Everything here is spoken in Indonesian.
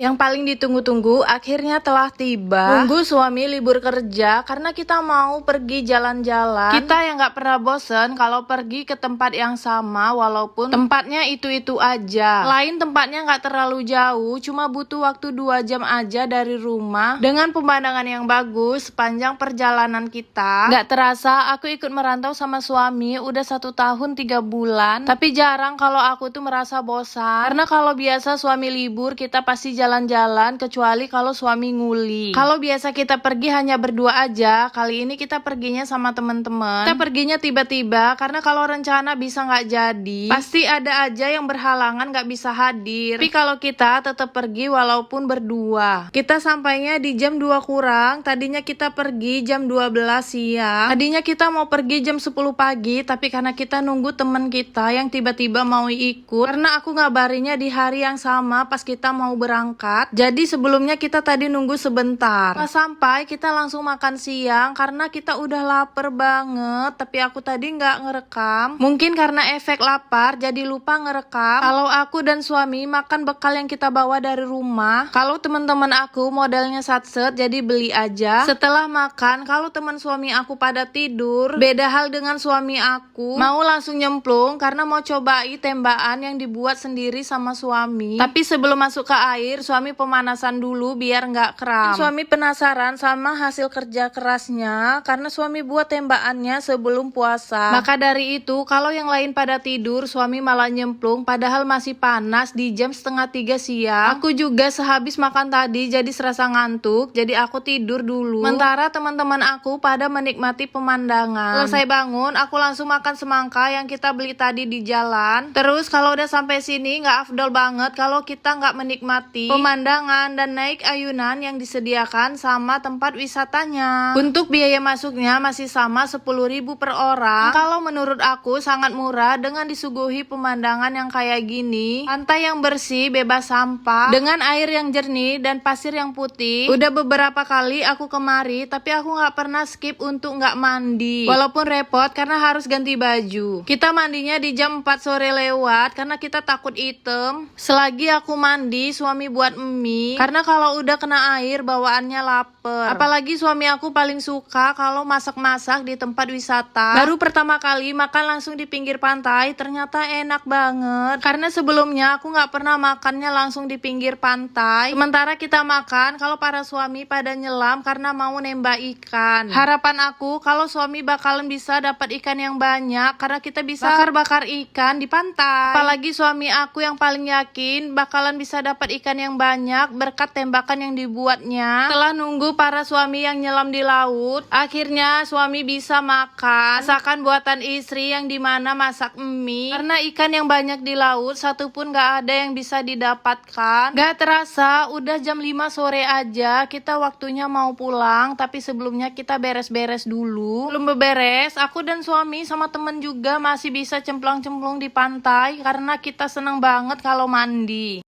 Yang paling ditunggu-tunggu akhirnya telah tiba. Nunggu suami libur kerja karena kita mau pergi jalan-jalan. Kita yang gak pernah bosen kalau pergi ke tempat yang sama walaupun tempatnya itu-itu aja. Lain tempatnya gak terlalu jauh, cuma butuh waktu 2 jam aja dari rumah. Dengan pemandangan yang bagus sepanjang perjalanan kita. Gak terasa aku ikut merantau sama suami udah 1 tahun 3 bulan. Tapi jarang kalau aku tuh merasa bosan. Karena kalau biasa suami libur kita pasti jalan-jalan kecuali kalau suami nguli. Kalau biasa kita pergi hanya berdua aja, kali ini kita perginya sama teman-teman. Kita perginya tiba-tiba karena kalau rencana bisa nggak jadi, pasti ada aja yang berhalangan nggak bisa hadir. Tapi kalau kita tetap pergi walaupun berdua. Kita sampainya di jam 2 kurang, tadinya kita pergi jam 12 siang. Tadinya kita mau pergi jam 10 pagi, tapi karena kita nunggu teman kita yang tiba-tiba mau ikut, karena aku ngabarinya di hari yang sama pas kita mau berangkat. Jadi sebelumnya kita tadi nunggu sebentar. Pas sampai kita langsung makan siang karena kita udah lapar banget. Tapi aku tadi nggak ngerekam. Mungkin karena efek lapar jadi lupa ngerekam. Kalau aku dan suami makan bekal yang kita bawa dari rumah. Kalau teman-teman aku modelnya satset jadi beli aja. Setelah makan, kalau teman suami aku pada tidur, beda hal dengan suami aku. Mau langsung nyemplung karena mau cobai tembakan yang dibuat sendiri sama suami. Tapi sebelum masuk ke air, suami pemanasan dulu biar nggak kram. Suami penasaran sama hasil kerja kerasnya karena suami buat tembakannya sebelum puasa. Maka dari itu kalau yang lain pada tidur, suami malah nyemplung padahal masih panas di jam 2:30 siang. Aku juga sehabis makan tadi jadi serasa ngantuk, jadi aku tidur dulu. Sementara teman-teman aku pada menikmati pemandangan. Selesai bangun, aku langsung makan semangka yang kita beli tadi di jalan. Terus kalau udah sampai sini nggak afdol banget kalau kita nggak menikmati pemandangan dan naik ayunan yang disediakan sama tempat wisatanya. Untuk biaya masuknya masih sama 10.000 per orang. Kalau menurut aku sangat murah dengan disuguhi pemandangan yang kayak gini. Pantai yang bersih, bebas sampah, dengan air yang jernih dan pasir yang putih. Udah beberapa kali aku kemari, tapi aku nggak pernah skip untuk nggak mandi. Walaupun repot karena harus ganti baju. Kita mandinya di jam 4 sore lewat karena kita takut item. Selagi aku mandi, suami buat mie karena kalau udah kena air bawaannya lapar. Apalagi suami aku paling suka kalau masak-masak di tempat wisata. Baru pertama kali makan langsung di pinggir pantai, ternyata enak banget karena sebelumnya aku nggak pernah makannya langsung di pinggir pantai. Sementara kita makan, kalau para suami pada nyelam karena mau nembak ikan. Harapan aku kalau suami bakalan bisa dapat ikan yang banyak karena kita bisa bakar-bakar ikan di pantai. Apalagi suami aku yang paling yakin bakalan bisa dapat ikan yang banyak berkat tembakan yang dibuatnya. Setelah nunggu para suami yang nyelam di laut, akhirnya suami bisa makan masakan buatan istri yang dimana masak mie. Karena ikan yang banyak di laut, satupun gak ada yang bisa didapatkan. Gak terasa udah jam 5 sore aja kita waktunya mau pulang. Tapi sebelumnya kita beres-beres dulu. Belum beberes, aku dan suami sama temen juga masih bisa cemplung-cemplung di pantai karena kita seneng banget kalau mandi.